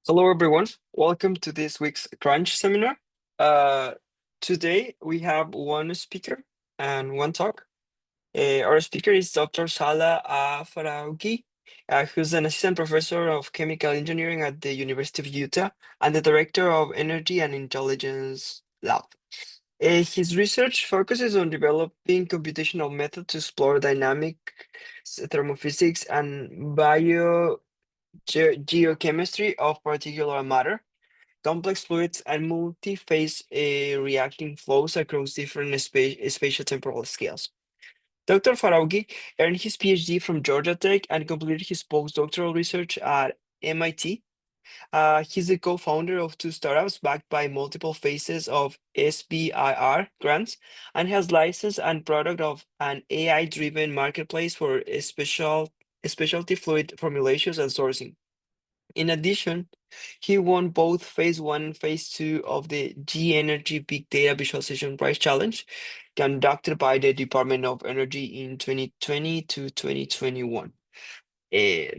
Hello, everyone. Welcome to this week's Crunch seminar. Uh, Today we have one speaker and one talk. Our speaker is Dr. Salah Faroughi, who's an assistant professor of chemical engineering at the University of Utah and the director of Energy and Intelligence Lab. His research focuses on developing computational methods to explore dynamic thermophysics and geochemistry of particular matter, complex fluids, and multi-phase reacting flows across different spatial temporal scales. Dr. Faroughi earned his PhD from Georgia Tech and completed his postdoctoral research at MIT. He's the co-founder of two startups backed by multiple phases of SBIR grants and has licensed and product of an AI-driven marketplace for specialty fluid formulations and sourcing. In addition, he won both Phase 1 and Phase 2 of the G-Energy Big Data Visualization Prize Challenge, conducted by the Department of Energy in 2020 to 2021.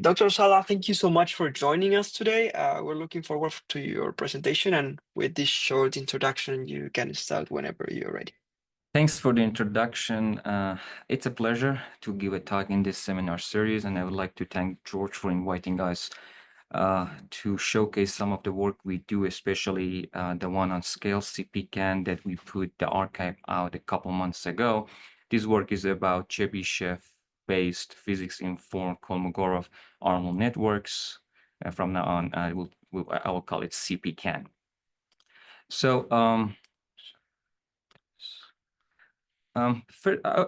Dr. Salah, thank you so much for joining us today. We're looking forward to your presentation, and with this short introduction, you can start whenever you're ready. Thanks for the introduction. It's a pleasure to give a talk in this seminar series, and I would like to thank George for inviting us to showcase some of the work we do, especially the one on scale CPCAN that we put the archive out a couple months ago. This work is about Chebyshev-based physics-informed Kolmogorov-Arnold networks. From now on, I will call it CPCAN. So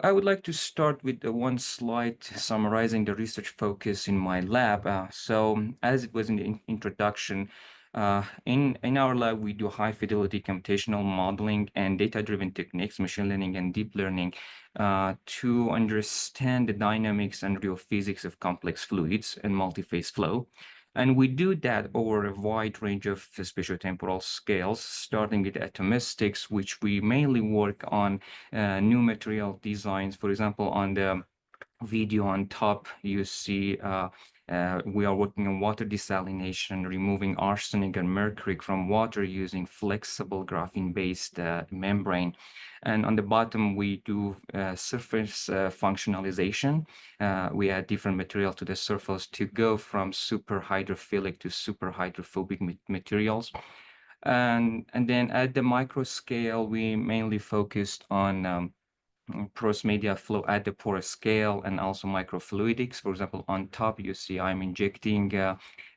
I would like to start with one slide summarizing the research focus in my lab. As it was in the introduction, in our lab, we do high fidelity computational modeling and data-driven techniques, machine learning and deep learning, to understand the dynamics and real physics of complex fluids and multi-phase flow. And we do that over a wide range of spatiotemporal scales, starting with atomistics, which we mainly work on new material designs. For example, on the video on top, you see we are working on water desalination, removing arsenic and mercury from water using flexible graphene-based membrane. And on the bottom, we do surface functionalization. We add different material to the surface to go from super hydrophilic to super hydrophobic materials. And then at the micro scale, we mainly focused on porous media flow at the porous scale and also microfluidics. For example, on top, you see I'm injecting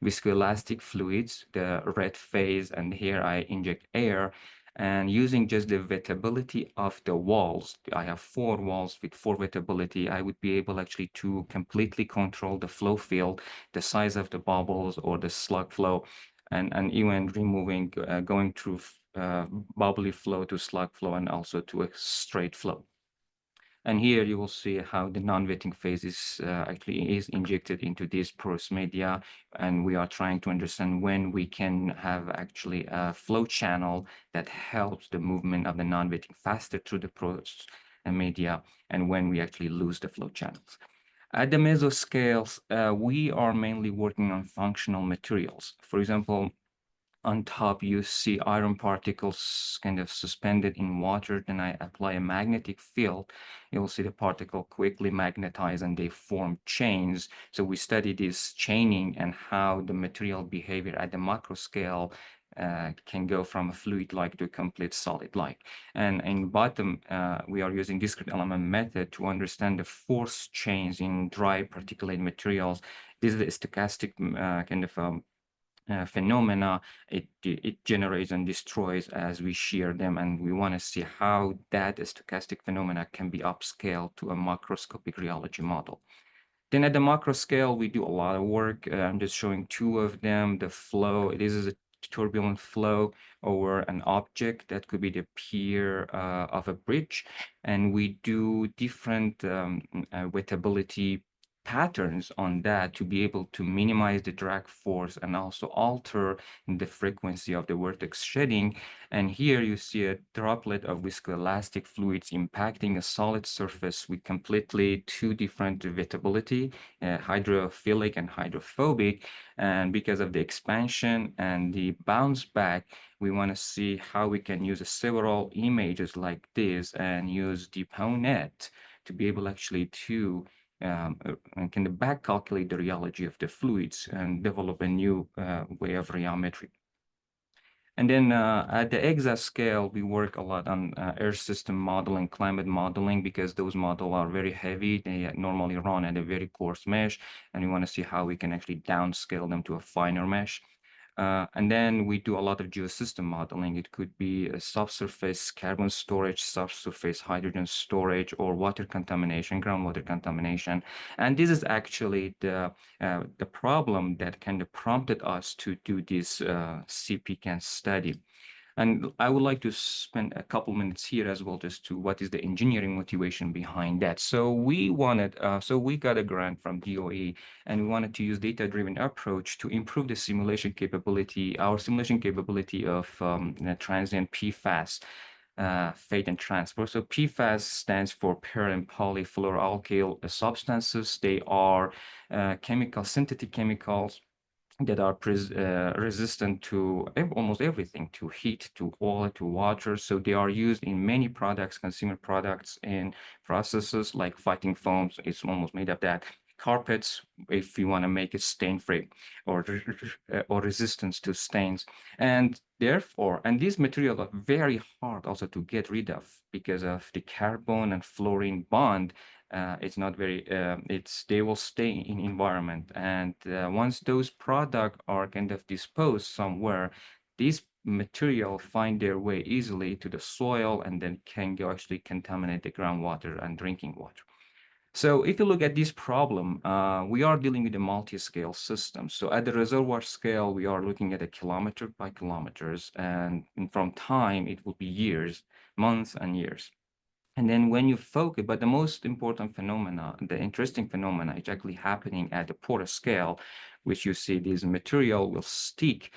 viscoelastic fluids, the red phase, and here I inject air. And using just the wettability of the walls, I have 4 walls with 4 wettability, I would be able actually to completely control the flow field, the size of the bubbles or the slug flow, and even removing, going through bubbly flow to slug flow and also to a straight flow. And here you will see how the non-wetting phase is actually is injected into this porous media. And we are trying to understand when we can have actually a flow channel that helps the movement of the non-wetting faster through the porous media, and when we actually lose the flow channels. At the mesoscales, we are mainly working on functional materials. For example, on top, you see iron particles kind of suspended in water. Then I apply a magnetic field. You'll see the particle quickly magnetize and they form chains. So we study this chaining and how the material behavior at the macro scale can go from a fluid-like to a complete solid-like. And in bottom, we are using discrete element method to understand the force change in dry particulate materials. This is the stochastic kind of phenomena it generates and destroys as we shear them, and we want to see how that stochastic phenomena can be upscaled to a macroscopic rheology model. Then at the macro scale, we do a lot of work. I'm just showing 2 of them. The flow, this is a turbulent flow over an object that could be the pier of a bridge, and we do different wettability patterns on that to be able to minimize the drag force and also alter the frequency of the vortex shedding. And here you see a droplet of viscoelastic fluids impacting a solid surface with completely two different wettability, hydrophilic and hydrophobic. And because of the expansion and the bounce back, we want to see how we can use several images like this and use deep net to be able actually to and can back calculate the rheology of the fluids and develop a new way of rheometry. And then at the exascale, we work a lot on air system modeling, climate modeling, because those models are very heavy. They normally run at a very coarse mesh, and we want to see how we can actually downscale them to a finer mesh. And then we do a lot of geosystem modeling. It could be a subsurface carbon storage, subsurface hydrogen storage, or water contamination, groundwater contamination. And this is actually the problem that kind of prompted us to do this CPCAN study. And I would like to spend a couple minutes here as well, just to what is the engineering motivation behind that. So we got a grant from DOE, and we wanted to use data-driven approach to improve the simulation capability, our simulation capability of transient PFAS, fate and transport. So PFAS stands for per and polyfluoroalkyl substances. They are synthetic chemicals that are resistant to almost everything, to heat, to oil, to water. So they are used in many products, consumer products, and processes like fighting foams. It's almost made of that. Carpets, if you want to make it stain-free, or resistance to stains. And therefore, and these materials are very hard also to get rid of because of the carbon and fluorine bond. It's not very, they will stay in environment. And once those products are kind of disposed somewhere, these material find their way easily to the soil and then can go actually contaminate the groundwater and drinking water. So if you look at this problem, we are dealing with a multi-scale system. So at the reservoir scale, we are looking at a kilometer by kilometers, and from time, it will be years, months and years. And then when you focus, but the most important phenomena, the interesting phenomena is actually happening at the pore scale, which you see this material will stick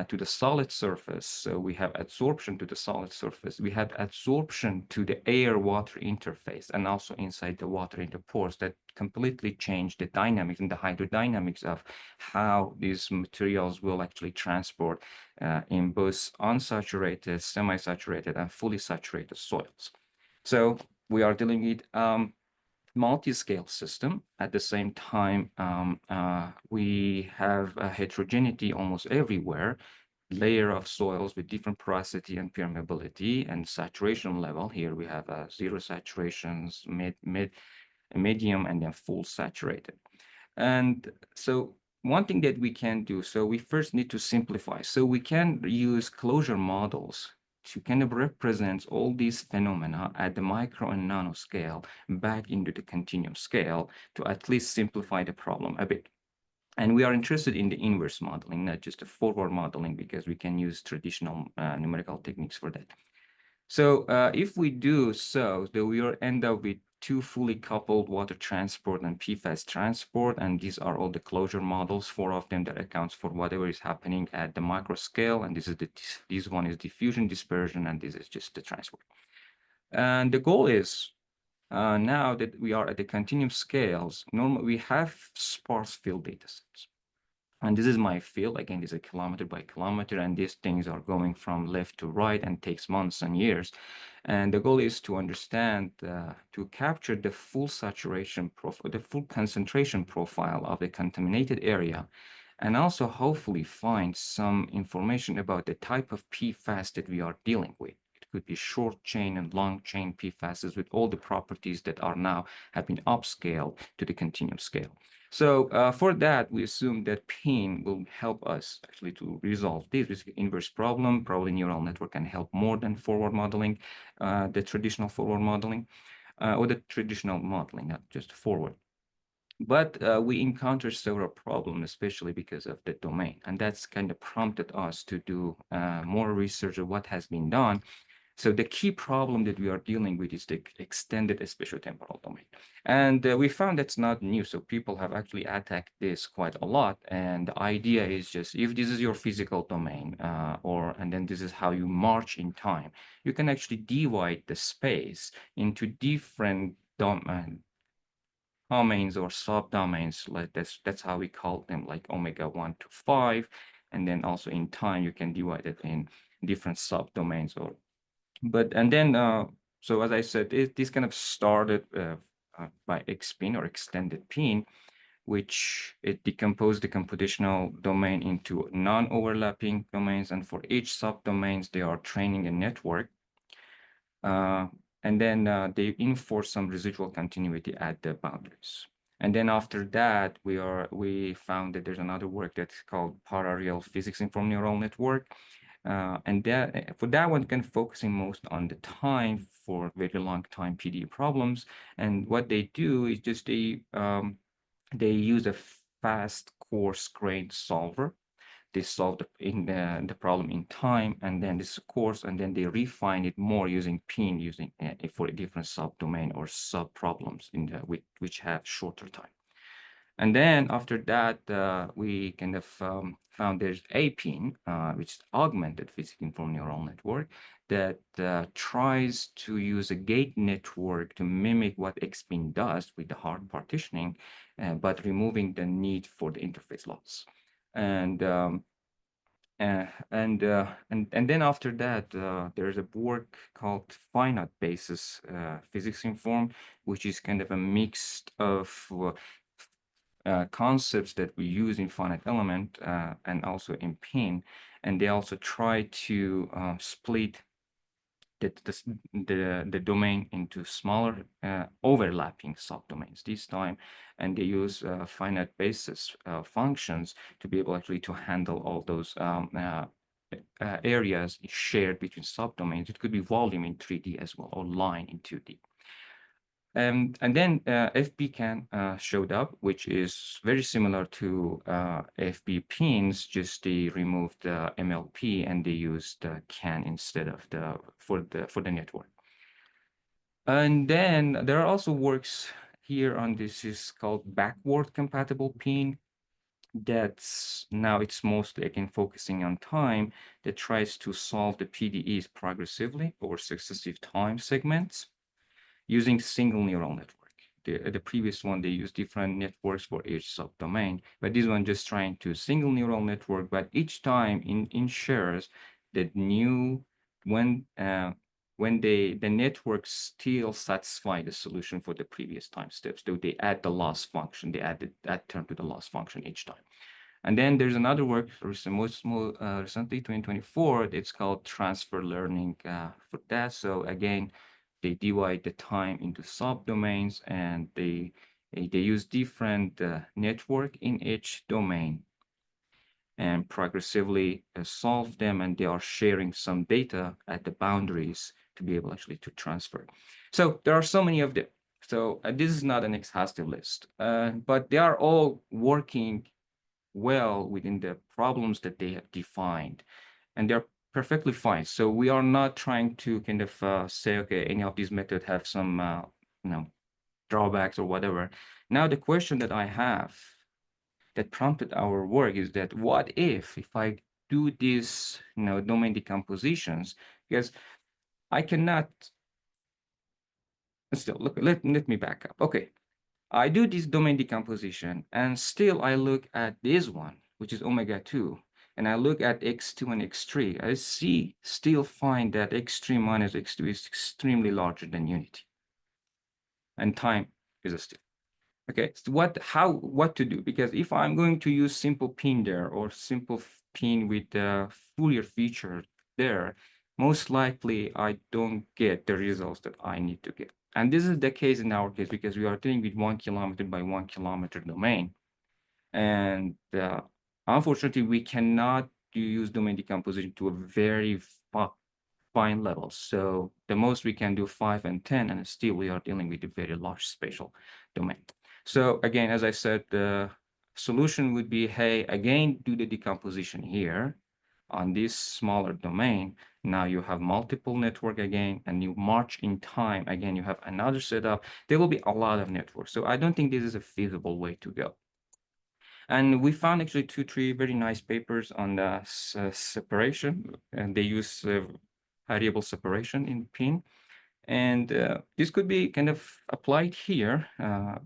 to the solid surface. So we have adsorption to the solid surface. We have adsorption to the air-water interface and also inside the water in the pores that completely change the dynamics and the hydrodynamics of how these materials will actually transport in both unsaturated, semi-saturated, and fully saturated soils. So we are dealing with multi-scale system. At the same time, we have a heterogeneity almost everywhere, layer of soils with different porosity and permeability and saturation level. Here we have zero saturations, medium, and then full saturated. And so one thing that we can do, so we first need to simplify. So we can use closure models to kind of represent all these phenomena at the micro and nano scale back into the continuum scale to at least simplify the problem a bit. And we are interested in the inverse modeling, not just the forward modeling, because we can use traditional numerical techniques for that. So if we do so, then we will end up with two fully coupled water transport and PFAS transport. And these are all the closure models, four of them that accounts for whatever is happening at the micro scale. And this one is diffusion, dispersion, and this is just the transport. And the goal is now that we are at the continuum scales, normally we have sparse field data sets. And this is my field. Again, this is kilometer by kilometer, and these things are going from left to right and takes months and years. And the goal is to understand, to capture the full saturation profile, the full concentration profile of the contaminated area, and also hopefully find some information about the type of PFAS that we are dealing with. It could be short chain and long chain PFASs with all the properties that are now have been upscaled to the continuum scale. So for that, we assume that PIN will help us actually to resolve this inverse problem. Probably neural network can help more than forward modeling, the traditional forward modeling, or the traditional modeling, not just forward. But we encountered several problems, especially because of the domain. And that's kind of prompted us to do more research of what has been done. So the key problem that we are dealing with is the extended spatiotemporal domain. And we found that's not new. So people have actually attacked this quite a lot. And the idea is just if this is your physical domain, and then this is how you march in time, you can actually divide the space into different domains or subdomains. Like that's how we call them, like omega 1 to 5. And then also in time, you can divide it in different subdomains or but and then so as I said, this kind of started by XPin or extended pin, which it decomposed the computational domain into non-overlapping domains, and for each subdomains they are training a network, uh, and then they enforce some residual continuity at the boundaries. And then after that, we found that there's another work that's called parareal physics informed neural network, and that for that one, kind of focusing most on the time for very long time PDE problems. And what they do is just they use a fast coarse grained solver. They solve the problem in time, and then this course, and then they refine it more using pin, using for a different subdomain or sub problems in the which have shorter time. And then after that, we kind of found there's a pin, which is augmented physics informed neural network, that tries to use a gate network to mimic what XPin does with the hard partitioning, but removing the need for the interface loss. And and then after that, there's a work called finite basis physics informed, which is kind of a mix of concepts that we use in finite element and also in pin, and they also try to split the domain into smaller overlapping subdomains this time, and they use finite basis functions to be able actually to handle all those areas shared between subdomains. It could be volume in 3D as well, or line in 2D. And then FPCAN showed up, which is very similar to FB pins, just they removed the MLP and they used the CAN instead of for the network. And then there are also works here on this is called backward compatible pin. That's now it's mostly again focusing on time that tries to solve the PDEs progressively over successive time segments using single neural network. The previous one, they use different networks for each subdomain, but this one just trying to single neural network, but each time ensures that when the network still satisfy the solution for the previous time steps, so they add the loss function, they add that term to the loss function each time. And then there's another work recently, 2024, it's called transfer learning for that. So again, they divide the time into subdomains, and they use different network in each domain and progressively solve them, and they are sharing some data at the boundaries to be able actually to transfer. So there are so many of them. So this is not an exhaustive list, but they are all working well within the problems that they have defined, and they're perfectly fine. So we are not trying to kind of say, okay, any of these methods have some, drawbacks or whatever. Now, the question that I have that prompted our work is that what if I do this, domain decompositions, because I cannot, still, look, let me back up. Okay, I do this domain decomposition, and still I look at this one, which is omega 2, and I look at x2 and x3. I still find that x3 minus x2 is extremely larger than unity, and time is a still. Okay, so what to do? Because if I'm going to use simple pin there or simple pin with the Fourier feature there, most likely I don't get the results that I need to get. And this is the case in our case because we are dealing with 1 kilometer by 1 kilometer domain. And unfortunately, we cannot use domain decomposition to a very fine level. So the most we can do 5 and 10, and still we are dealing with a very large spatial domain. So again, as I said, the solution would be, hey, again, do the decomposition here on this smaller domain, Now you have multiple network again, and you march in time again, you have another setup. There will be a lot of networks. So I don't think this is a feasible way to go. And we found actually 2, 3 very nice papers on the separation, and they use variable separation in PIN. And this could be kind of applied here,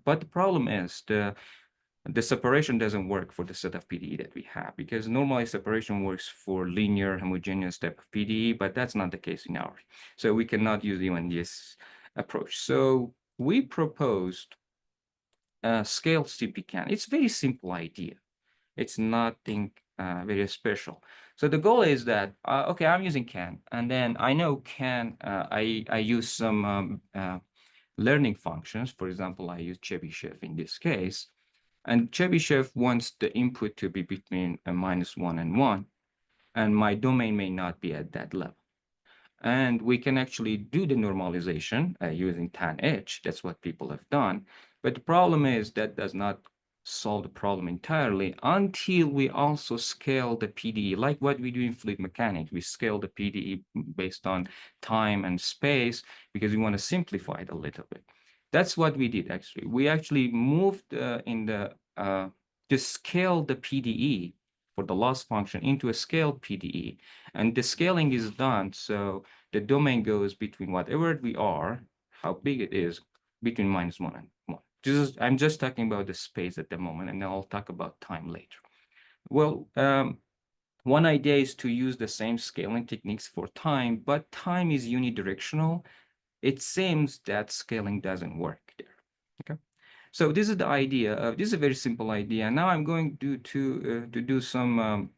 but the problem is the separation doesn't work for the set of PDE that we have, because normally separation works for linear homogeneous type of PDE, but that's not the case in ours. So we cannot use even this approach. So we proposed a scaled CPCAN. It's a very simple idea. It's nothing very special. So the goal is that, okay, I'm using CAN, and then I know CAN, I use some learning functions. For example, I use Chebyshev in this case, and Chebyshev wants the input to be between a -1 and 1, and my domain may not be at that level. And we can actually do the normalization using tan H. That's what people have done. But the problem is that does not solve the problem entirely until we also scale the PDE, like what we do in fluid mechanics. We scale the PDE based on time and space because we want to simplify it a little bit. That's what we did, actually. We actually moved to scale the PDE for the loss function into a scaled PDE. And the scaling is done, so the domain goes between whatever we are, how big it is, between -1 and 1. I'm just talking about the space at the moment, and then I'll talk about time later. Well, one idea is to use the same scaling techniques for time, but time is unidirectional. It seems that scaling doesn't work there. Okay. So this is the idea. This is a very simple idea. Now I'm going to do some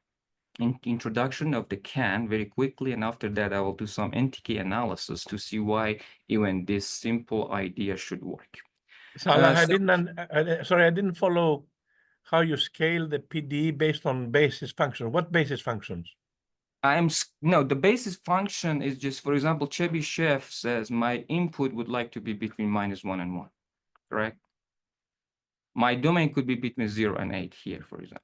introduction of the CAN very quickly, and after that I will do some NTK analysis to see why even this simple idea should work. Salah, So sorry, I didn't follow how you scale the PDE based on basis function. What basis functions? no, the basis function is just, for example, Chebyshev says my input would like to be between -1 and 1, correct? My domain could be between 0 and 8 here, for example.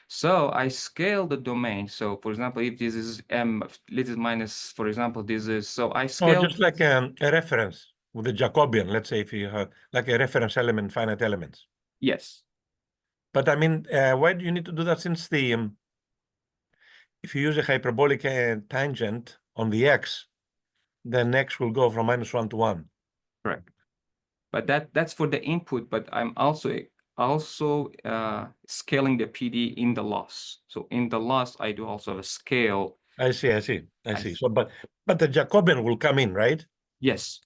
So I scale the domain. So for example, if this is m, this is minus, for example, this is, so I scale. Oh, just like a reference with a Jacobian, let's say, if you have like a reference element, finite elements. Yes. But I mean, why do you need to do that, since if you use a hyperbolic tangent on the x, then x will go from -1 to 1. Correct. But that's for the input, but I'm also scaling the PD in the loss. So in the loss, I do also have a scale. I see. So, but the Jacobian will come in, right? Yes,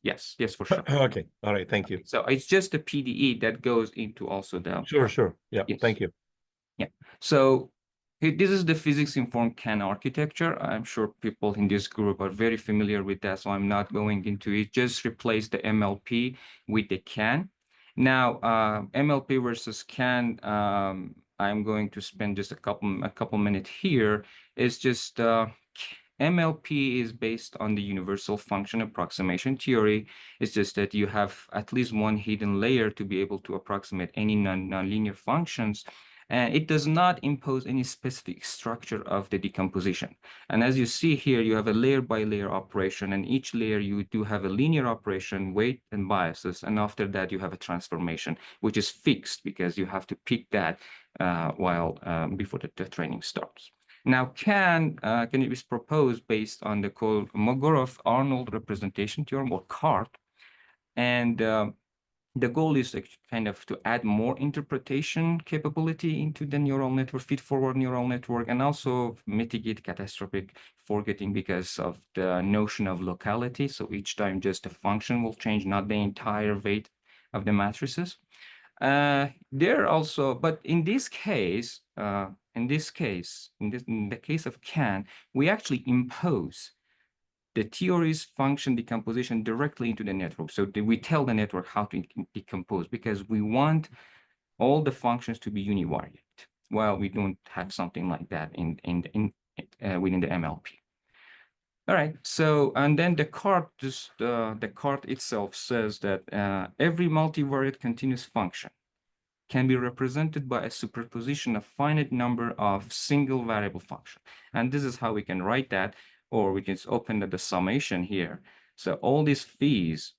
for sure. Okay, all right, thank you. So it's just the PDE that goes into also the. Sure. Yeah, yes. Thank you. Yeah. So this is the physics-informed CAN architecture. I'm sure people in this group are very familiar with that, so I'm not going into it. Just replace the MLP with the CAN. Now, MLP versus CAN, I'm going to spend just a couple minutes here. It's just MLP is based on the universal function approximation theory. It's just that you have at least one hidden layer to be able to approximate any nonlinear functions. And it does not impose any specific structure of the decomposition. And as you see here, you have a layer by layer operation, and each layer you do have a linear operation, weight and biases, and after that you have a transformation, which is fixed because you have to pick that before the training starts. Now, can be proposed based on the Kolmogorov-Arnold representation theorem, or CART, and the goal is kind of to add more interpretation capability into the neural network, feed-forward neural network, and also mitigate catastrophic forgetting because of the notion of locality. So each time just a function will change, not the entire weight of the matrices. There also, but in this case, in the case of CAN, we actually impose the theory's function decomposition directly into the network. So we tell the network how to decompose because we want all the functions to be univariate. Well, we don't have something like that within the MLP. All right. So, and then the CART itself says that every multivariate continuous function can be represented by a superposition of finite number of single variable function. And this is how we can write that. or we can just open the summation here. So all these phis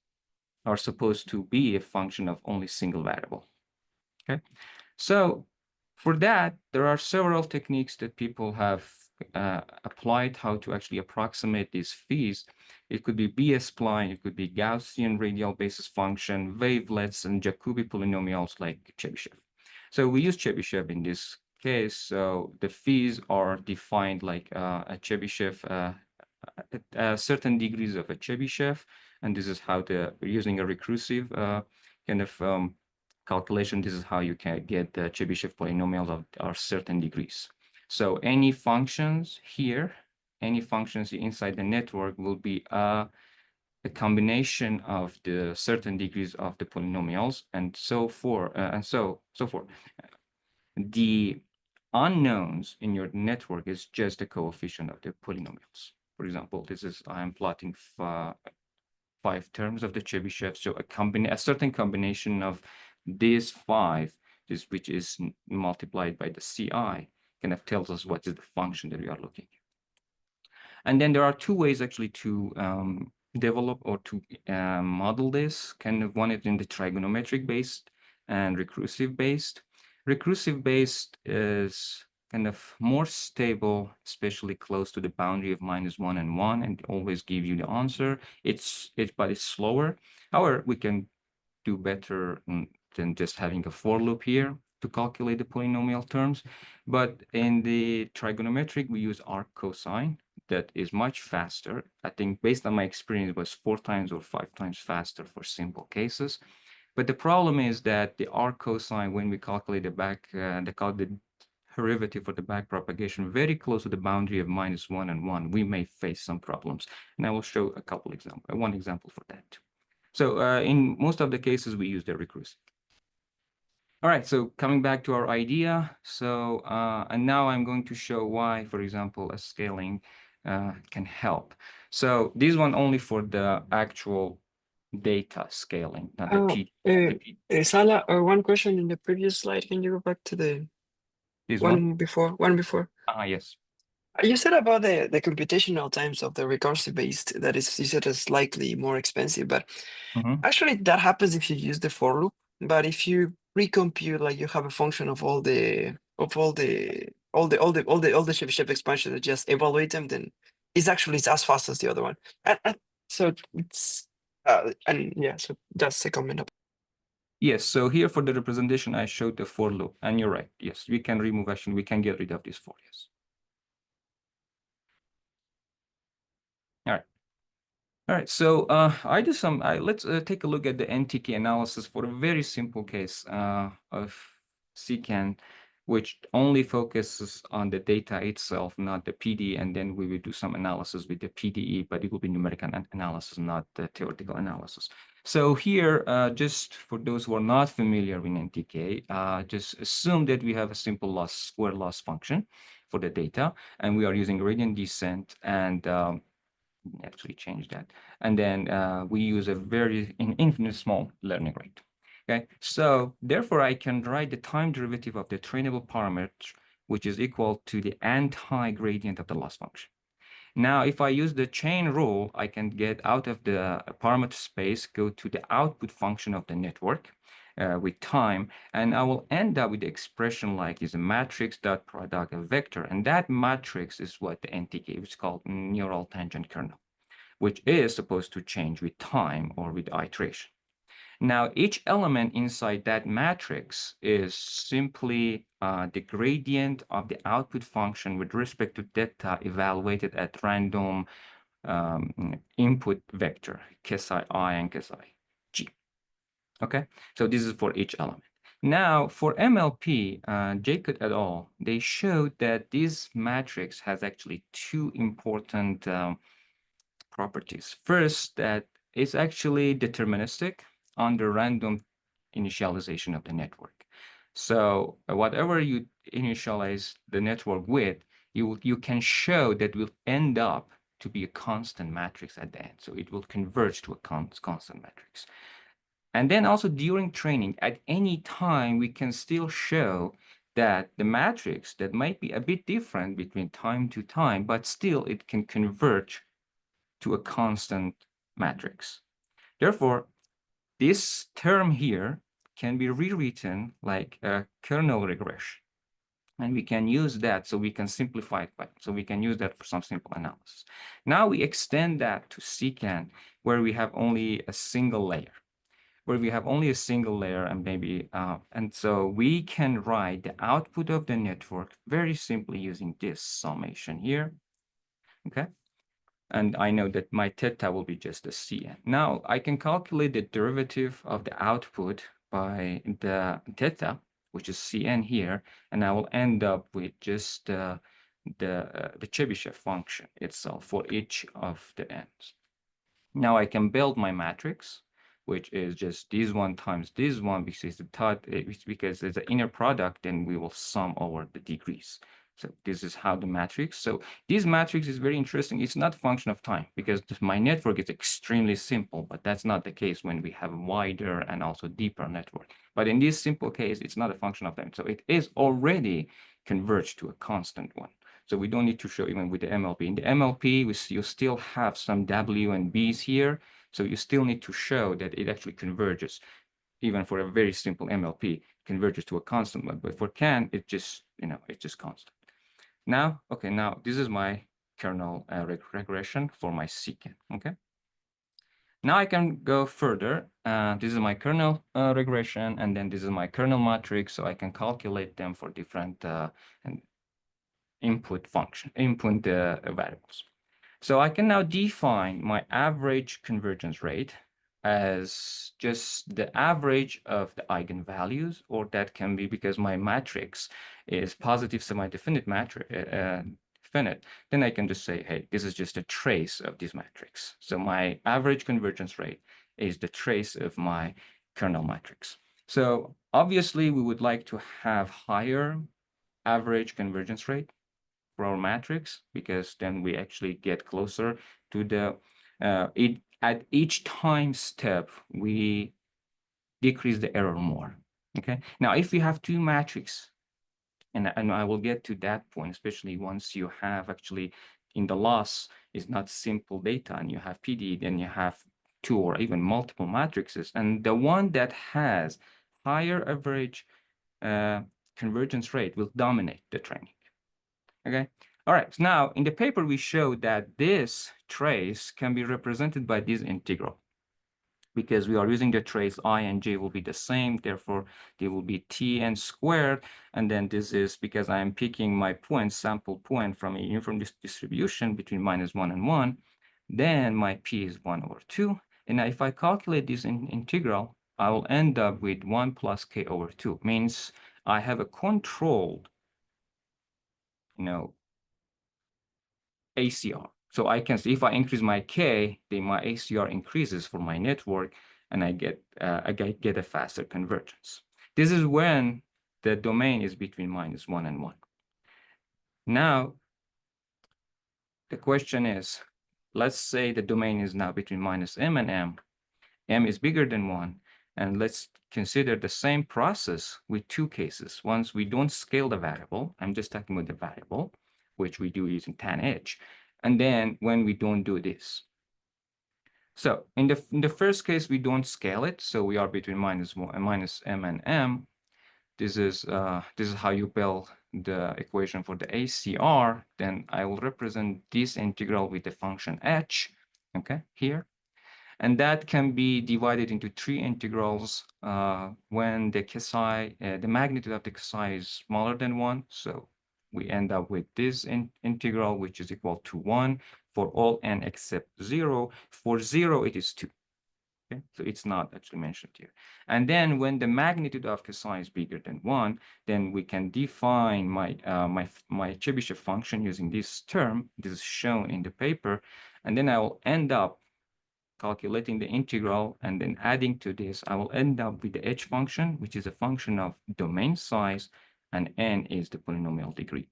are supposed to be a function of only single variable. Okay, so for that, there are several techniques that people have applied how to actually approximate these phis. It could be B-spline, it could be Gaussian radial basis function, wavelets, and Jacobi polynomials like Chebyshev. So we use Chebyshev in this case. So the phis are defined like a Chebyshev, certain degrees of a Chebyshev, and this is how we're using a recursive kind of calculation. This is how you can get the Chebyshev polynomials of certain degrees. So any functions here, any functions inside the network will be a combination of the certain degrees of the polynomials, and so forth, and so forth. The unknowns in your network is just the coefficient of the polynomials. For example, this is I'm plotting 5 terms of the Chebyshev. So a certain combination of these 5, which is multiplied by the CI, kind of tells us what is the function that we are looking at. And then there are 2 ways actually to develop or to model this. Kind of one is in the trigonometric based and recursive based. Recursive based is kind of more stable, especially close to the boundary of -1 and 1, and always give you the answer. But it's slower. However, we can do better than just having a for loop here to calculate the polynomial terms. But in the trigonometric, we use arc cosine. That is much faster. I think based on my experience, it was 4 times or 5 times faster for simple cases. But the problem is that the arc cosine, when we calculate the derivative for the back propagation very close to the boundary of -1 and 1, we may face some problems. And I will show one example for that. So in most of the cases, we use the recursive. All right, so coming back to our idea. So, and now I'm going to show why, for example, a scaling can help. So this one only for the actual data scaling, not the PD. Salah, one question in the previous slide. Can you go back to the This one before? One before. Yes. You said about the computational times of the recursive based that is, you said, is slightly more expensive, but actually that happens if you use the for loop. But if you recompute, like you have a function of all the Chebyshev expansion and just evaluate them, then it's as fast as the other one. So it's and yeah, so that's a comment. Yes, so here for the representation, I showed the for loop, and you're right. Yes, we can remove, actually, we can get rid of this for, yes. All right, so I do some, let's take a look at the NTK analysis for a very simple case of CCAN, which only focuses on the data itself, not the PD, and then we will do some analysis with the PDE, but it will be numerical analysis, not the theoretical analysis. So here, just for those who are not familiar with NTK, just assume that we have a simple square loss function for the data, and we are using gradient descent, and actually change that. And then we use a very infinite small learning rate. Okay, so therefore I can write the time derivative of the trainable parameter, which is equal to the anti-gradient of the loss function. Now, if I use the chain rule, I can get out of the parameter space, go to the output function of the network with time, and I will end up with the expression like is a matrix dot product of vector, and that matrix is what the NTK, which is called neural tangent kernel, which is supposed to change with time or with iteration. Now, each element inside that matrix is simply the gradient of the output function with respect to data evaluated at random input vector, Ksi I and Ksi G. Okay, so this is for each element. Now, for MLP, Jacob et al., they showed that this matrix has actually 2 important properties. First, that it's actually deterministic under random initialization of the network. So whatever you initialize the network with, you can show that will end up to be a constant matrix at the end. So it will converge to a constant matrix. And then also during training, at any time, we can still show that the matrix that might be a bit different between time to time, but still it can converge to a constant matrix. Therefore, this term here can be rewritten like a kernel regression. And we can use that, so we can simplify it, so we can use that for some simple analysis. Now we extend that to secant, where we have only a single layer, and maybe, and so we can write the output of the network very simply using this summation here, okay? And I know that my theta will be just a Cn. Now I can calculate the derivative of the output by the theta, which is Cn here, and I will end up with just the Chebyshev function itself for each of the ends. Now I can build my matrix, which is just this one times this one, because it's the inner product, and we will sum over the degrees. So this is how the matrix. So this matrix is very interesting. It's not a function of time, because my network is extremely simple, but that's not the case when we have a wider and also deeper network. But in this simple case, it's not a function of time. So it is already converged to a constant one. So we don't need to show even with the MLP. In the MLP, you still have some W and B's here. So you still need to show that it actually converges. Even for a very simple MLP, converges to a constant one. But for CAN, it's just constant. Now, okay, now this is my kernel regression for my secant, okay? Now I can go further. This is my kernel regression, and then this is my kernel matrix, so I can calculate them for different input variables. So I can now define my average convergence rate as just the average of the eigenvalues, or that can be because my matrix is positive semi-definite matrix, definite, then I can just say, hey, this is just a trace of this matrix. So my average convergence rate is the trace of my kernel matrix. So obviously we would like to have higher average convergence rate for our matrix, because then we actually get closer to the at each time step we decrease the error more. Okay, now if you have two matrices, and I will get to that point, especially once you have actually in the loss is not simple data and you have PD, then you have two or even multiple matrices, and the one that has higher average convergence rate will dominate the training. Okay. All right. So now in the paper, we showed that this trace can be represented by this integral, because we are using the trace I and j will be the same. Therefore, they will be Tn squared. And then this is because I am picking my point, sample point from a uniform distribution between -1 and 1. Then my P is 1/2. And now if I calculate this integral, I will end up with 1 plus k/2. Means I have a controlled, ACR. So I can see if I increase my K, then my ACR increases for my network, and I get a faster convergence. This is when the domain is between -1 and 1. Now, the question is, let's say the domain is now between -m and m is bigger than 1, and let's consider the same process with two cases. Once we don't scale the variable, I'm just talking about the variable, which we do using tanh, and then when we don't do this. So in the first case, we don't scale it, so we are between -m and m. This is how you build the equation for the ACR. Then I will represent this integral with the function h, okay, here. And that can be divided into three integrals when the psi, the magnitude of the psi is smaller than 1. So we end up with this integral, which is equal to 1 for all n except 0. For 0, it is 2. Okay, so it's not actually mentioned here. And then when the magnitude of psi is bigger than 1, then we can define my Chebyshev function using this term. This is shown in the paper. And then I will end up calculating the integral, and then adding to this, I will end up with the h function, which is a function of domain size, and n is the polynomial degree.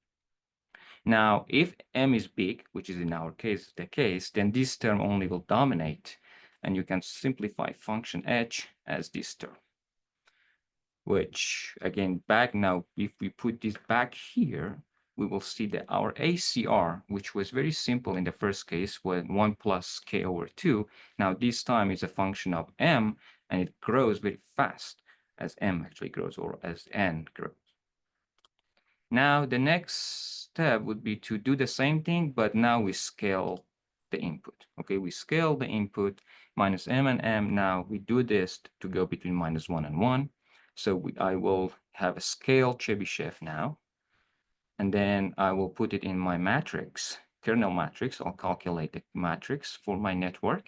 Now, if m is big, which is in our case the case, then this term only will dominate, and you can simplify function h as this term. which again, back now, if we put this back here, we will see that our ACR, which was very simple in the first case, was 1 plus k over 2. Now this time is a function of m, and it grows very fast as m actually grows, or as n grows. Now the next step would be to do the same thing, but now we scale the input. Okay, we scale the input minus m and m. Now we do this to go between -1 and 1. So I will have a scale Chebyshev now, and then I will put it in my matrix, kernel matrix. I'll calculate the matrix for my network,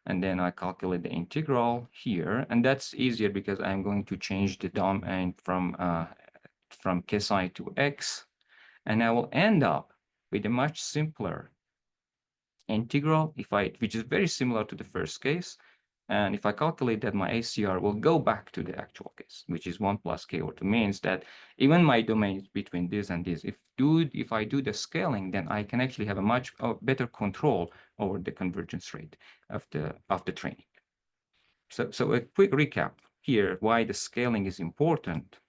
and then I calculate the integral here, and that's easier because I'm going to change the domain from psi to x, and I will end up with a much simpler integral, which is very similar to the first case. And if I calculate that, my ACR will go back to the actual case, which is 1 plus k over 2, means that even my domain is between this and this. If I do the scaling, then I can actually have a much better control over the convergence rate of the training. So a quick recap here, why the scaling is important.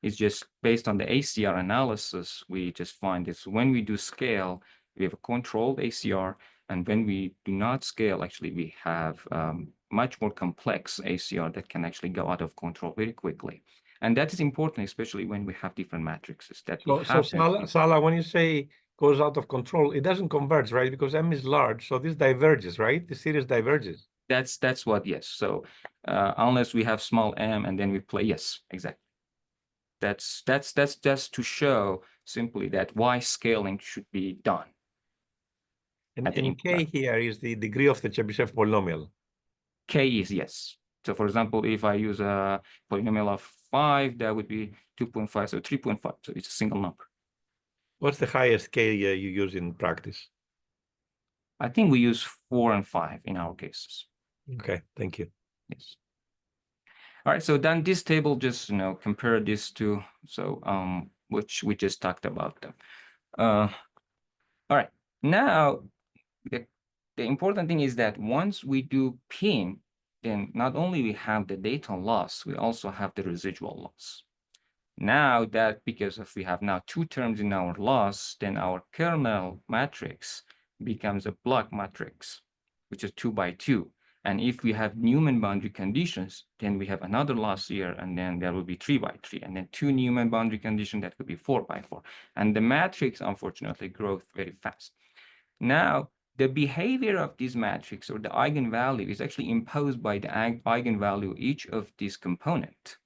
It's just based on the ACR analysis, we just find this when we do scale, we have a controlled ACR, and when we do not scale, actually, we have much more complex ACR that can actually go out of control very quickly. And that is important, especially when we have different matrices that we have. So Salah, when you say goes out of control, it doesn't converge, right? Because M is large, so this diverges, right? The series diverges. That's what, yes. So unless we have small m and then we play, yes, exactly. That's just to show simply that why scaling should be done. And k here is the degree of the Chebyshev polynomial. K is yes. So for example, if I use a polynomial of 5, that would be 2.5, so 3.5. So it's a single number. What's the highest k you use in practice? I think we use 4 and 5 in our cases. Okay, thank you. Yes. All right, so then this table just, compare this to, which we just talked about them. All right, now the important thing is that once we do pin, then not only we have the data loss, we also have the residual loss. Now that because we have now 2 terms in our loss, then our kernel matrix becomes a block matrix, which is 2 by 2. And if we have Newman boundary conditions, then we have another loss here, and then there will be 3 by 3, and then 2 Newman boundary conditions, that could be 4 by 4. And the matrix, unfortunately, grows very fast. Now, the behavior of this matrix, or the eigenvalue, is actually imposed by the eigenvalue each of these components.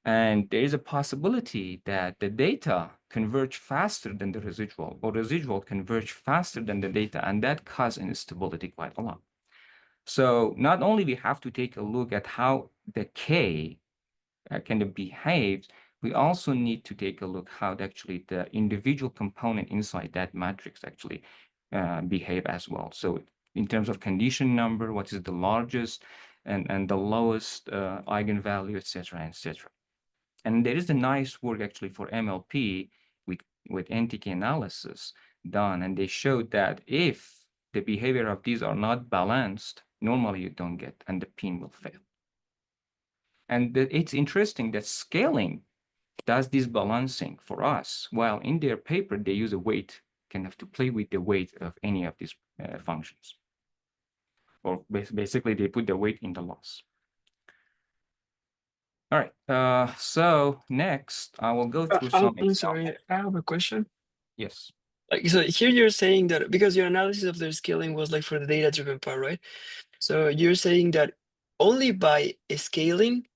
And there is a possibility that the data converge faster than the residual, or residual converge faster than the data, and that causes instability quite a lot. So not only we have to take a look at how the K kind of behaves, we also need to take a look how actually the individual component inside that matrix actually behave as well. So in terms of condition number, what is the largest and the lowest eigenvalue, etc., etc. And there is a nice work actually for MLP with NTK analysis done, and they showed that if the behavior of these are not balanced, normally you don't get, and the pin will fail. And it's interesting that scaling does this balancing for us, while in their paper, they use a weight, kind of to play with the weight of any of these functions. Or basically, they put the weight in the loss. All right, so next I will go through some I'm sorry, I have a question. Yes. So here you're saying that because your analysis of their scaling was like for the data-driven part, right? So you're saying that only by scaling,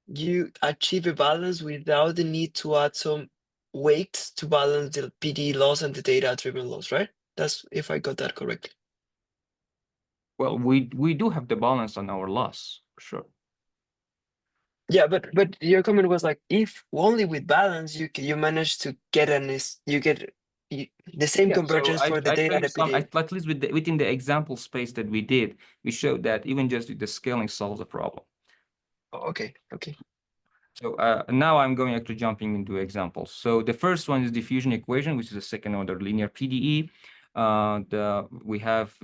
you achieve a balance without the need to add some weights to balance the PD loss and the data-driven loss, right? That's if I got that correctly. Well, we do have the balance on our loss, for sure. Yeah, but your comment was like if only with balance you manage to get the same convergence for the data and the PD. At least within the example space that we did, we showed that even just with the scaling solves the problem. Oh, okay. So now I'm going actually jumping into examples. So the first one is diffusion equation, which is a second order linear PDE. We have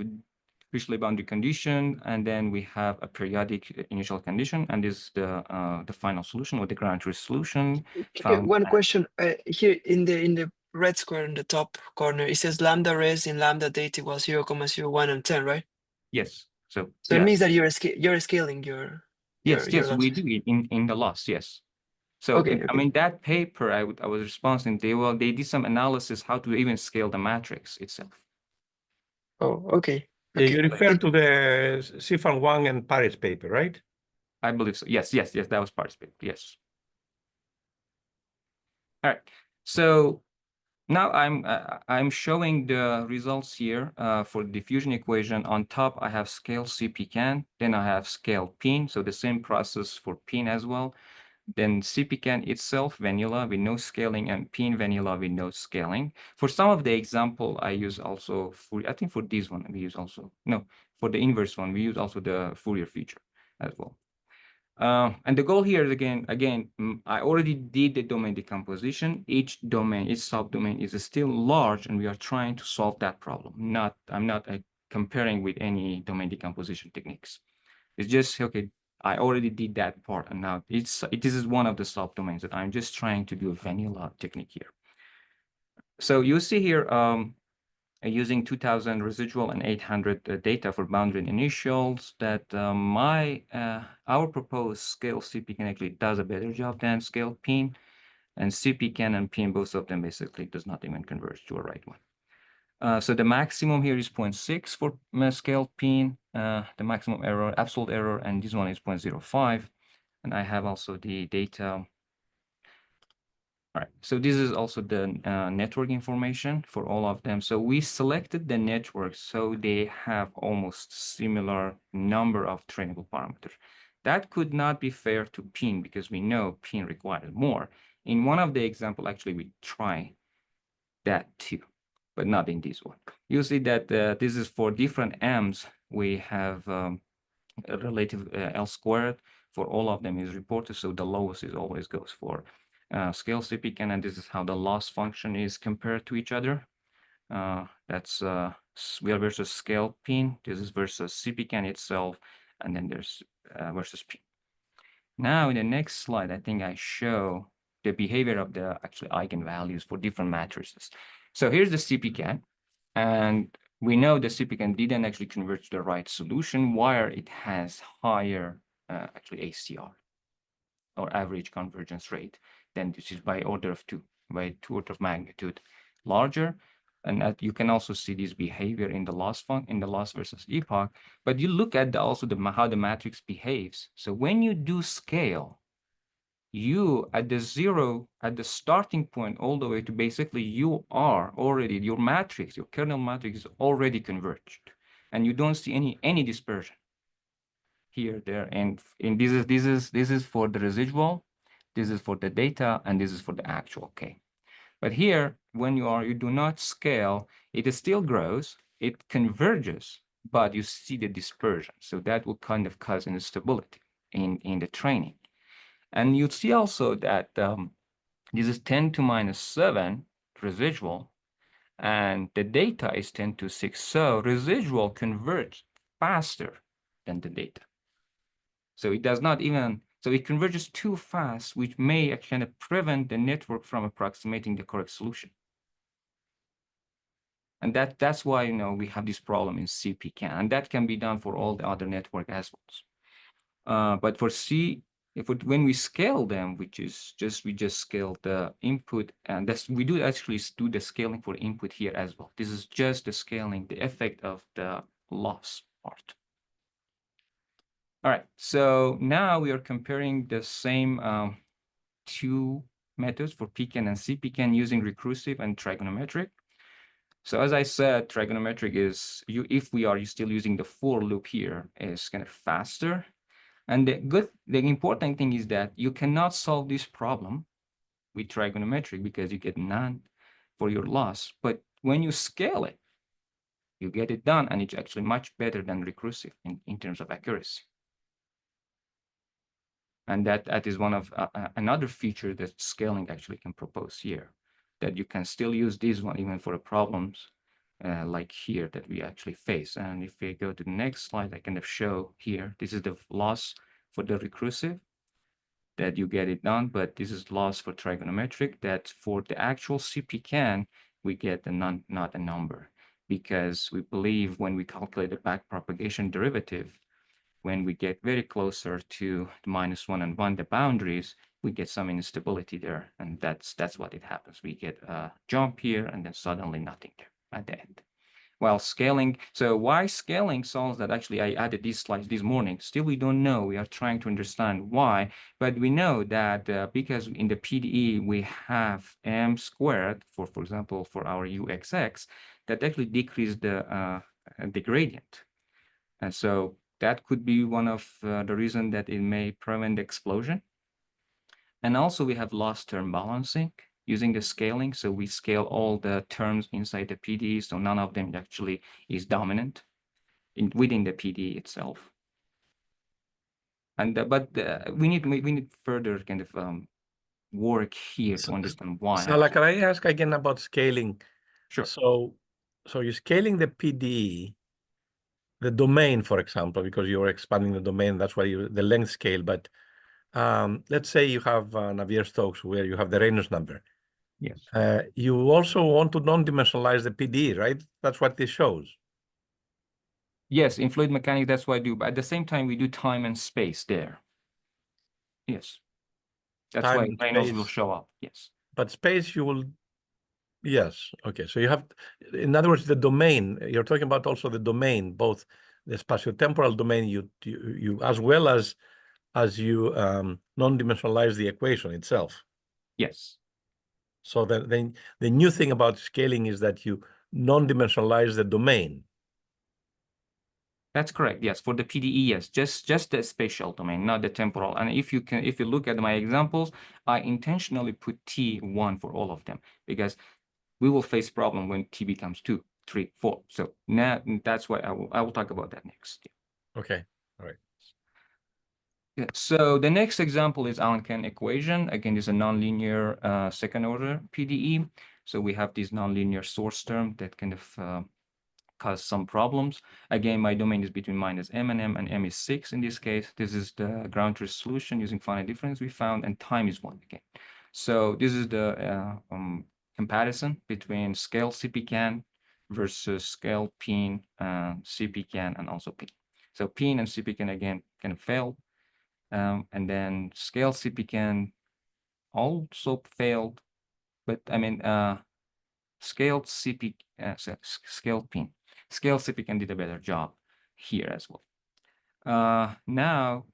Richelieu boundary condition, and then we have a periodic initial condition, and this is the final solution or the ground truth solution Okay, found. one question here in the red square in the top corner, it says lambda res in lambda data equals 0.01 and 10, right? Yes. So So yeah. it means that you're scaling your Yes, your we losses. do it in the loss. Yes. So Okay, I mean that paper I was responding. They did some analysis how to even scale the matrix itself. Oh, okay. Yeah, Okay. you refer to the Sifan Wang and Paris paper, right? I believe so. Yes. That was part of it. Yes. All right. So now I'm showing the results here for the diffusion equation. On top, I have scale CPCAN. Then I have scale PIN. So the same process for PIN as well. Then CPCAN itself, vanilla with no scaling, and PIN vanilla with no scaling. For some of the example, I use also I think for this one, we use also, no, for the inverse one, we use also the Fourier feature as well. And the goal here is again, I already did the domain decomposition. Each subdomain is still large, and we are trying to solve that problem. I'm not comparing with any domain decomposition techniques. It's just, okay, I already did that part, and now this is one of the subdomains that I'm just trying to do a vanilla technique here. So you see here, using 2000 residual and 800 data for boundary and initials, that our proposed scale CPCAN actually does a better job than scale PIN, and CPCAN and PIN, both of them basically does not even converge to a right one. So the maximum here is 0.6 for scale PIN, the maximum error, absolute error, and this one is 0.05. And I have also the data. All right, so this is also the network information for all of them. So we selected the networks so they have almost similar number of trainable parameters. That could not be fair to PIN because we know PIN requires more. In one of the example, actually, we try that too, but not in this one. You see that this is for different M's. We have a relative L squared for all of them is reported. So the lowest is always goes for scale CPCAN, and this is how the loss function is compared to each other. That's we are versus scale PIN. This is versus CPCAN itself, and then there's versus PIN. Now in the next slide, I think I show the behavior of the actually eigenvalues for different matrices. So here's the CPCAN, and we know the CPCAN didn't actually converge to the right solution where it has higher actually ACR or average convergence rate. Then this is by order of 2 order of magnitude larger. And that you can also see this behavior in the loss versus epoch. But you look at also how the matrix behaves. So when you do scale, you at the starting point all the way to basically you are already, your matrix, your kernel matrix is already converged, and you don't see any dispersion here, there, and this is for the residual, this is for the data, and this is for the actual K. But here, when you do not scale, it still grows, it converges, but you see the dispersion. So that will kind of cause instability in the training. And you see also that this is 10 to minus 7 residual, and the data is 10 to 6. So residual converges faster than the data. So it does not even, so it converges too fast, which may actually prevent the network from approximating the correct solution. And that's why, we have this problem in CPCAN, and that can be done for all the other network as well. But for when we scale them, we just scale the input, and we do actually do the scaling for input here as well. This is just the scaling, the effect of the loss part. All right, so now we are comparing the same two methods for PIKAN and CPCAN using recursive and trigonometric. So as I said, trigonometric is, if we are still using the for loop here, is kind of faster. And the important thing is that you cannot solve this problem with trigonometric because you get none for your loss. But when you scale it, you get it done, and it's actually much better than recursive in terms of accuracy. And that is one of another feature that scaling actually can propose here, that you can still use this one even for the problems like here that we actually face. And if we go to the next slide, I kind of show here, this is the loss for the recursive that you get it done, but this is loss for trigonometric, that for the actual CPCAN, we get not a number, because we believe when we calculate the backpropagation derivative, when we get very closer to the -1 and 1, the boundaries, we get some instability there. And that's what it happens. We get a jump here and then suddenly nothing there at the end. While scaling, so why scaling solves that? Actually, I added these slides this morning. Still, we don't know. We are trying to understand why, but we know that because in the PDE we have m squared for example, for our uxx, that actually decrease the gradient. And so that could be one of the reason that it may prevent explosion. And also we have loss term balancing using the scaling. So we scale all the terms inside the PDE, so none of them actually is dominant within the PDE itself. And we need further kind of work here to understand why. Salah, can I ask again about scaling? Sure. So you're scaling the PDE, the domain, for example, because you're expanding the domain, that's why the length scale. But let's say you have Navier-Stokes where you have the Reynolds number. Yes. You also want to non-dimensionalize the PDE, right? That's what this shows. Yes, in fluid mechanics, that's what I do. But at the same time, we do time and space there. Yes. That's Time why and Reynolds will space. show up. Yes. But space, you will. Yes. Okay. So you have, in other words, the domain. You're talking about also the domain, both the spatiotemporal domain, you as well as you non-dimensionalize the equation itself. Yes. So the new thing about scaling is that you non-dimensionalize the domain. That's correct. Yes, for the PDE, yes, just the spatial domain, not the temporal. And if you look at my examples, I intentionally put T1 for all of them because we will face problem when T becomes 2, 3, 4. So now that's why I will talk about that next. Okay. All right. Yeah. So the next example is Allen-Kane equation. Again, this is a nonlinear second order PDE. So we have this nonlinear source term that kind of cause some problems. Again, my domain is between -m and m, and m is 6 in this case. This is the ground truth solution using finite difference we found, and time is 1 again. So this is the comparison between scale CPCAN versus scale PIN, CPCAN, and also PIN. So PIN and CPCAN again kind of failed, and then scale CPCAN also failed, but I mean scaled CP, scaled PIN. Scale CPCAN did a better job here as well. Now,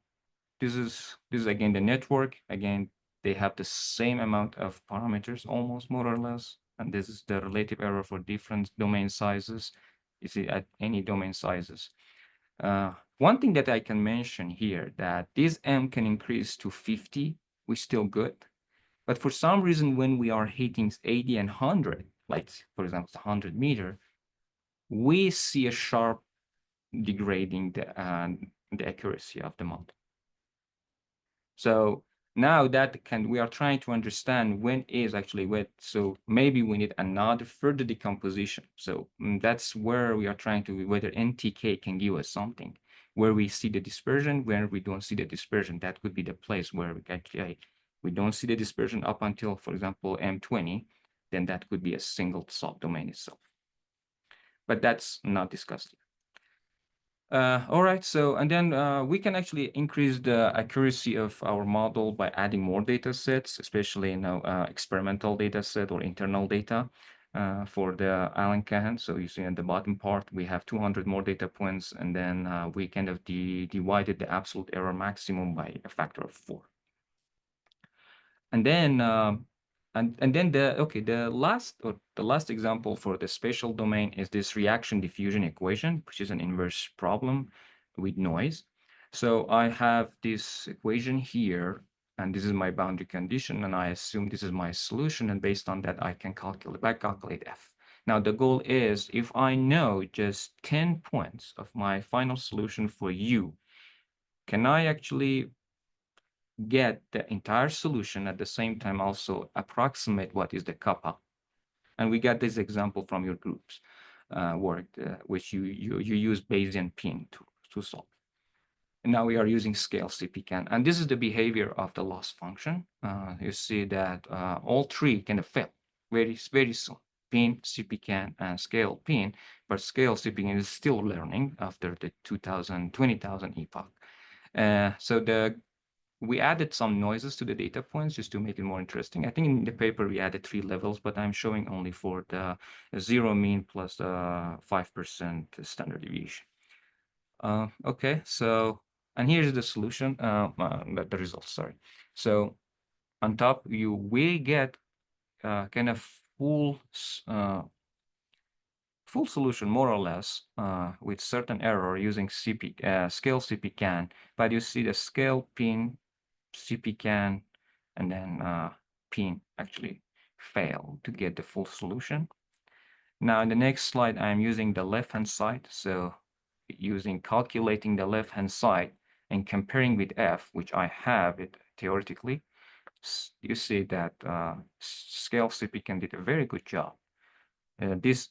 this is again the network. Again, they have the same amount of parameters, almost more or less. And this is the relative error for different domain sizes. You see at any domain sizes. One thing that I can mention here that this M can increase to 50, we're still good. But for some reason, when we are hitting 80 and 100, like for example, 100 meter, we see a sharp degrading the accuracy of the model. So now that we are trying to understand when is actually what. So maybe we need another further decomposition. So that's where we are trying to, whether NTK can give us something, where we see the dispersion, where we don't see the dispersion. That could be the place where we actually, we don't see the dispersion up until, for example, M20, then that could be a single subdomain itself. But that's not discussed here. All right, so and then we can actually increase the accuracy of our model by adding more data sets, especially experimental data set or internal data for the Allen-Kane. So you see at the bottom part, we have 200 more data points, and then we kind of divided the absolute error maximum by a factor of 4. And then the last example for the spatial domain is this reaction diffusion equation, which is an inverse problem with noise. So I have this equation here, and this is my boundary condition, and I assume this is my solution, and based on that, I can back calculate F. Now the goal is, if I know just 10 points of my final solution for U, can I actually get the entire solution at the same time also approximate what is the kappa? And we got this example from your groups. worked, which you use Bayesian pin to solve. And now we are using scale CPCAN, and this is the behavior of the loss function. You see that all three kind of fail very soon. Pin, CPCAN, and scale pin, but scale CPCAN is still learning after the 20,000 epoch. So we added some noises to the data points just to make it more interesting. I think in the paper we added 3 levels, but I'm showing only for the 0 mean plus 5% standard deviation. Okay, so, and here's the solution, the results, sorry. So on top, you will get kind of full solution, more or less, with certain error using scale CPCAN, but you see the scale pin, CPCAN, and then pin actually fail to get the full solution. Now in the next slide, I'm using the left-hand side. So calculating the left-hand side and comparing with F, which I have it theoretically, you see that scale CPCAN did a very good job. This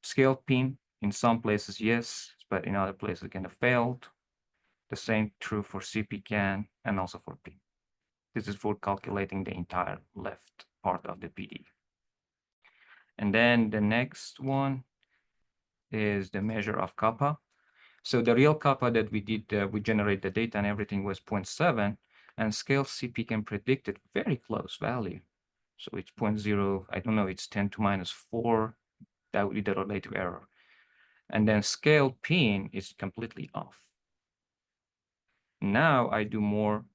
scale pin in some places, yes, but in other places kind of failed. The same true for CPCAN and also for pin. This is for calculating the entire left part of the PD. And then the next one is the measure of kappa. So the real kappa that we did, we generate the data and everything was 0.7, and scale CPCAN predicted very close value. So it's 0.0, I don't know, it's 10 to minus 4. That would be the relative error. And then scale pin is completely off. Now I do more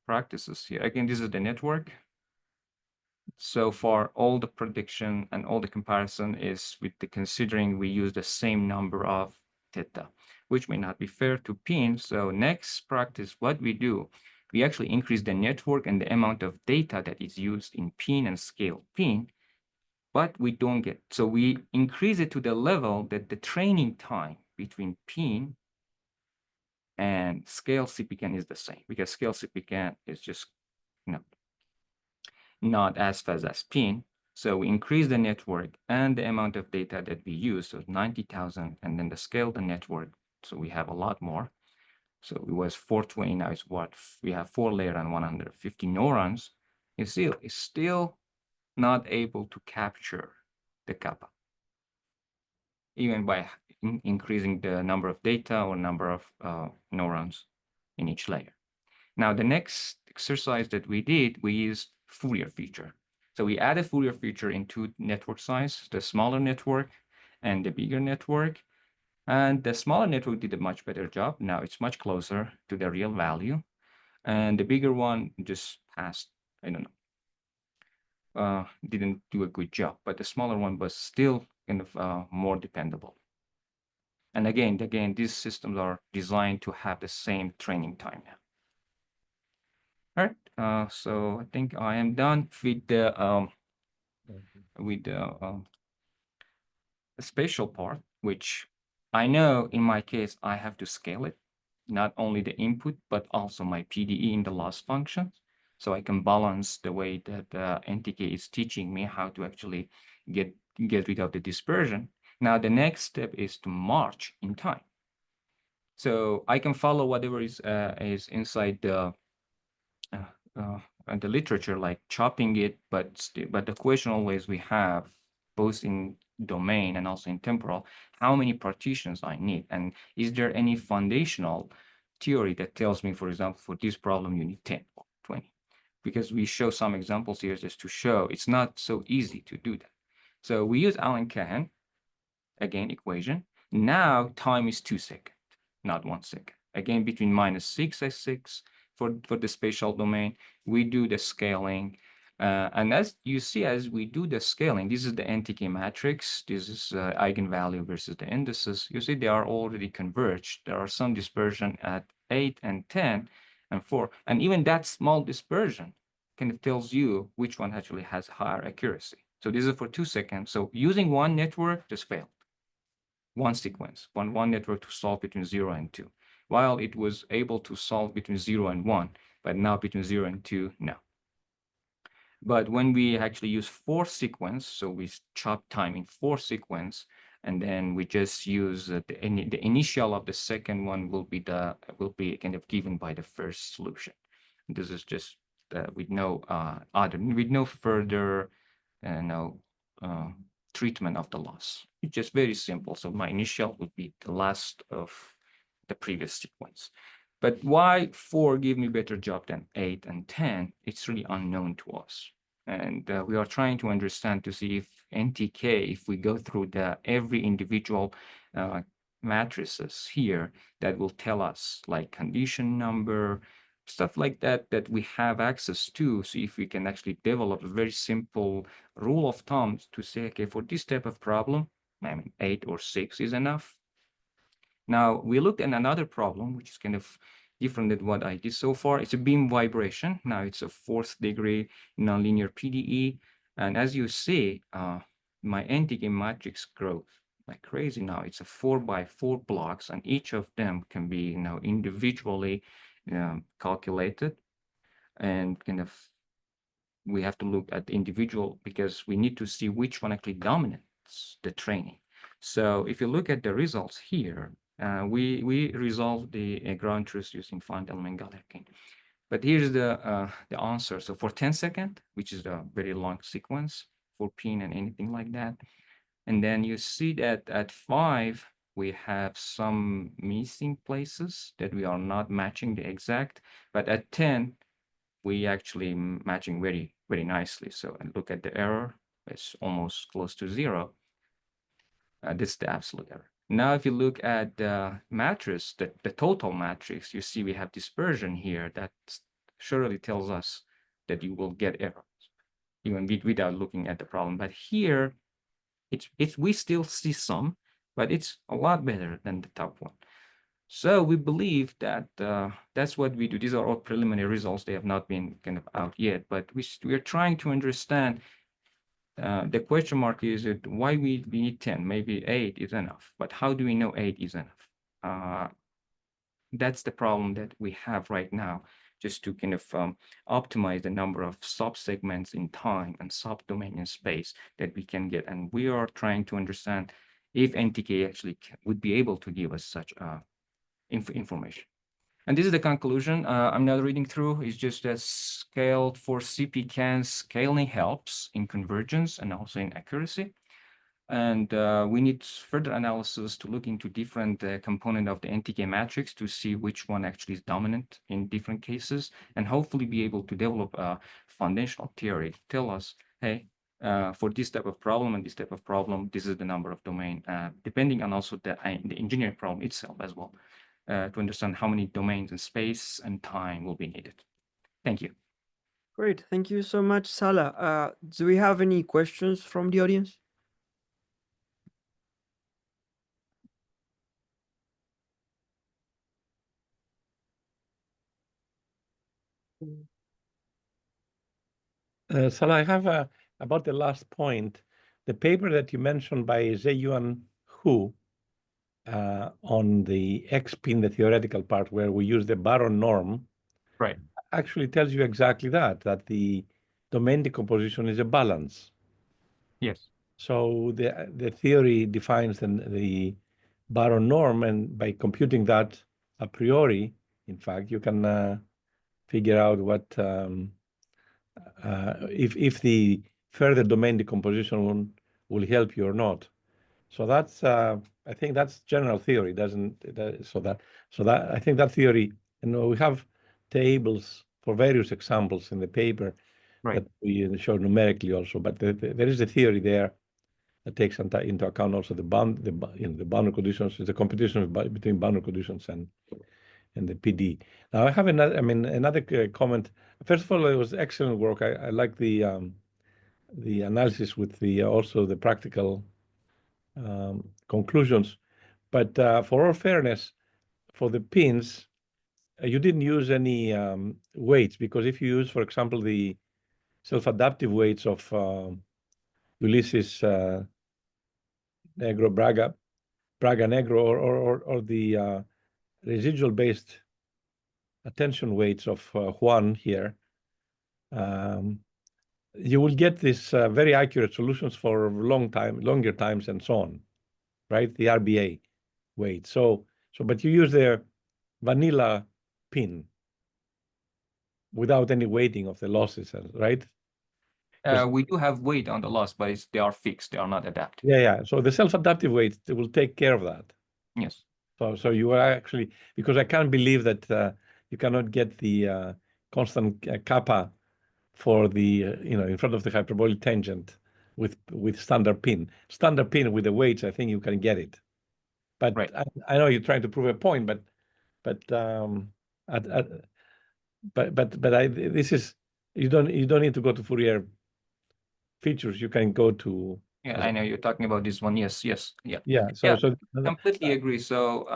practices here. Again, this is the network. So far, all the prediction and all the comparison is with the considering we use the same number of theta, which may not be fair to pin. So next practice, what we do, we actually increase the network and the amount of data that is used in pin and scale pin, but we don't get, so we increase it to the level that the training time between pin and scale CPCAN is the same, because scale CPCAN is just, not as fast as pin. So we increase the network and the amount of data that we use, so 90,000, and then the scale the network, so we have a lot more. So it was 420, now it's what? We have 4 layer and 150 neurons. You see, it's still not able to capture the kappa, even by increasing the number of data or number of neurons in each layer. Now, the next exercise that we did, we used Fourier feature. So we added Fourier feature in 2 network size, the smaller network and the bigger network. And the smaller network did a much better job. Now it's much closer to the real value. And the bigger one just passed, I don't know, didn't do a good job, but the smaller one was still kind of more dependable. And again, these systems are designed to have the same training time now. All right, so I think I am done with the spatial part, which I know in my case I have to scale it, not only the input but also my PDE in the loss function, so I can balance the way that NTK is teaching me how to actually get rid of the dispersion. Now the next step is to march in time, so I can follow whatever is inside the literature, like chopping it, but the question always we have, both in domain and also in temporal, how many partitions I need, and is there any foundational theory that tells me, for example, for this problem you need 10 or 20? Because we show some examples here just to show it's not so easy to do that. So we use Allen-Cahen, again, equation. Now time is 2 seconds, not 1 second. Again, between -6 and 6 for the spatial domain, we do the scaling. And as you see, as we do the scaling, this is the NTK matrix. This is eigenvalue versus the indices. You see, they are already converged. There are some dispersion at 8 and 10 and 4. And even that small dispersion kind of tells you which one actually has higher accuracy. So this is for 2 seconds. So using one network just failed. One sequence, one network to solve between 0 and 2. While it was able to solve between 0 and 1, but now between 0 and 2, no. But when we actually use 4 sequence, so we chop time in 4 sequence, and then we just use the initial of the second one will be kind of given by the first solution. This is just with no further treatment of the loss. It's just very simple. So my initial would be the last of the previous sequence. But why 4 give me better job than 8 and 10? It's really unknown to us. And we are trying to understand to see if NTK, if we go through every individual matrices here, that will tell us like condition number, stuff like that, that we have access to. See if we can actually develop a very simple rule of thumb to say, okay, for this type of problem, I mean, 8 or 6 is enough. Now we looked at another problem, which is kind of different than what I did so far. It's a beam vibration. Now it's a 4th degree nonlinear PDE. And as you see, my NTK matrix grows like crazy now. It's a 4x4 blocks, and each of them can be individually calculated. And kind of we have to look at the individual because we need to see which one actually dominates the training. So if you look at the results here, we resolved the ground truth using finite element Galerkin. But here's the answer. So for 10 seconds, which is a very long sequence for pin and anything like that. And then you see that at 5, we have some missing places that we are not matching the exact, but at 10, we actually matching very, very nicely. So look at the error, it's almost close to 0. This is the absolute error. Now, if you look at the matrix, the total matrix, you see we have dispersion here that surely tells us that you will get errors, even without looking at the problem. But here, we still see some, but it's a lot better than the top one. So we believe that that's what we do. These are all preliminary results. They have not been kind of out yet, but we are trying to understand. The question mark is why we need 10, maybe 8 is enough, but how do we know 8 is enough? That's the problem that we have right now, just to kind of optimize the number of subsegments in time and subdomain in space that we can get. And we are trying to understand if NTK actually would be able to give us such information. And this is the conclusion. I'm not reading through. It's just that scaled for PIKANs, scaling helps in convergence and also in accuracy. And we need further analysis to look into different component of the NTK matrix to see which one actually is dominant in different cases, and hopefully be able to develop a foundational theory to tell us, hey, for this type of problem and this type of problem, this is the number of domain, depending on also the engineering problem itself as well, to understand how many domains in space and time will be needed. Thank you. Great. Thank you so much, Salah. Do we have any questions from the audience? Salah, I have about the last point. The paper that you mentioned by Zeyuan Hu on the X-pin, the theoretical part, where we use the Baron norm, Right. actually tells you exactly that the domain decomposition is a balance. Yes. So the theory defines the Baron norm, and by computing that a priori, in fact, you can figure out what if the further domain decomposition will help you or not. So that's I think that's general theory. So that I think that theory, we have tables for various examples in the paper, right, that we show numerically also. But there is a theory there that takes into account also the boundary conditions, the competition between boundary conditions and the PD. Now I have another comment. First of all, it was excellent work. I like the analysis with also the practical conclusions. But for all fairness, for the pins, you didn't use any weights, because if you use, for example, the self-adaptive weights of Ulysses Negro Braga Negro, or the residual-based attention weights of Juan here, you will get this very accurate solutions for longer times and so on. right? The RBA weight. So but you use their vanilla pin without any weighting of the losses, right? We do have weight on the loss, but they are fixed. They are not adaptive. Yeah. So the self-adaptive weights, they will take care of that. Yes. So you are actually, because I can't believe that you cannot get the constant kappa for the in front of the hyperbolic tangent with standard pin. Standard pin with the weights, I think you can get it. But Right. I know you're trying to prove a point, but this is you don't need to go to Fourier features. You can go to Yeah, I know you're talking about this one. Yes. Yeah. So Completely agree. So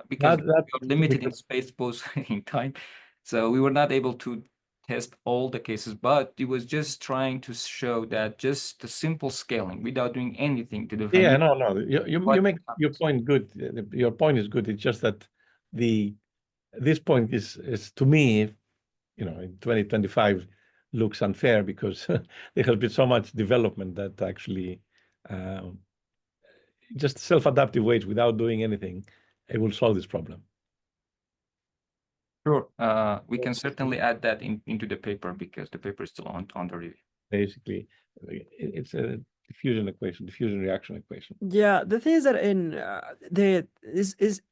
because you're limited in space, both in time, so we were not able to test all the cases, but it was just trying to show that just the simple scaling without doing anything to the yeah, vanilla. no, you make your point good. Your point is good. It's just that this point is to me, in 2025 looks unfair because there has been so much development that actually just self-adaptive weights without doing anything, it will solve this problem. Sure. We can certainly add that into the paper because the paper is still on the review. Basically, it's a diffusion reaction equation. Yeah, the thing is that in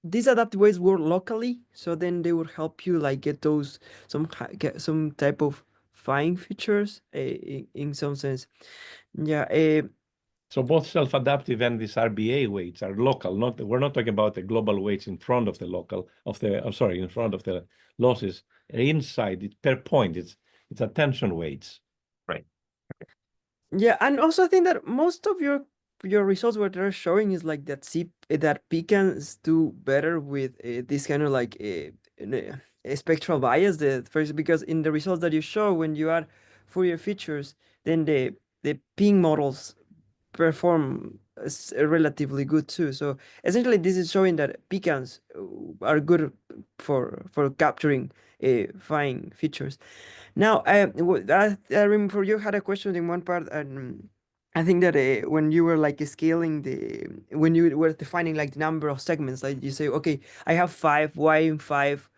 these adaptive weights work locally, so then they would help you like get those get some type of fine features in some sense. Yeah. So both self-adaptive and these RBA weights are local. We're not talking about the global weights in front of the in front of the losses. Inside it per point, it's attention weights. Right. Yeah, and also I think that most of your results what they're showing is like that PIKANs do better with this kind of like a spectral bias. The first, because in the results that you show when you add Fourier features, then the ping models perform relatively good too. So essentially, this is showing that PIKANs are good for capturing fine features. Now, I remember you had a question in one part, and I think that when you were like scaling when you were defining like the number of segments, like you say, okay, I have 5, why in 5?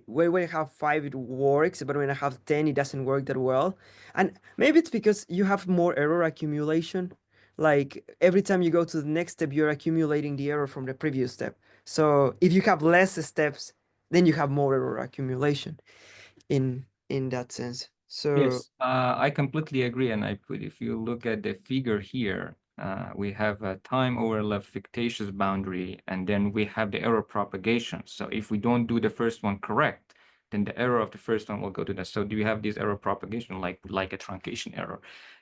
When I have 5, it works, but when I have 10, it doesn't work that well. And maybe it's because you have more error accumulation. Like every time you go to the next step, you're accumulating the error from the previous step. So if you have less steps, then you have more error accumulation in that sense. So Yes, I completely agree. And if you look at the figure here, we have a time overlap fictitious boundary, and then we have the error propagation. So if we don't do the first one correct, then the error of the first one will go to that. So do you have this error propagation like a truncation error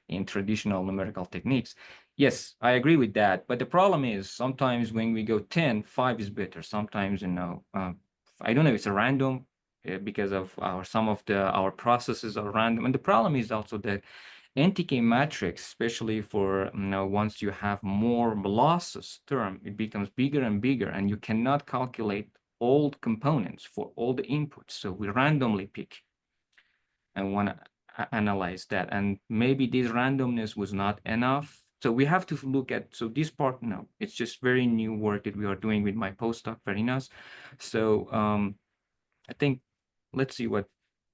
in traditional numerical techniques? Yes, I agree with that. But the problem is sometimes when we go 10, 5 is better. Sometimes, I don't know, it's a random because of some of our processes are random. And the problem is also that NTK matrix, especially for once you have more losses term, it becomes bigger and bigger, and you cannot calculate all the components for all the inputs. So we randomly pick and want to analyze that. And maybe this randomness was not enough. So we have to look at, so this part, no, it's just very new work that we are doing with my postdoc, Verinas. So I think let's see what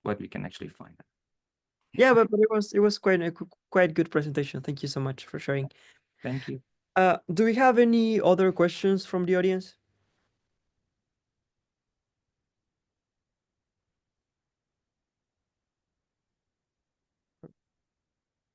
we can actually find. yeah, but it was quite good presentation. Thank you so much for sharing. Thank you. Do we have any other questions from the audience?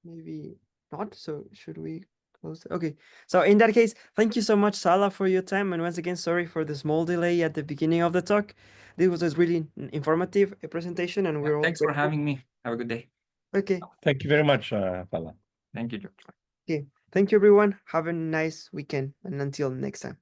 Maybe not. So should we close? Okay. So in that case, thank you so much, Salah, for your time. And once again, sorry for the small delay at the beginning of the talk. This was a really informative presentation, and we're all Thanks for grateful. having me. Have a good day. Okay. Thank you very much, Salah. Thank you, George. Okay. Thank you, everyone. Have a nice weekend, and until next time.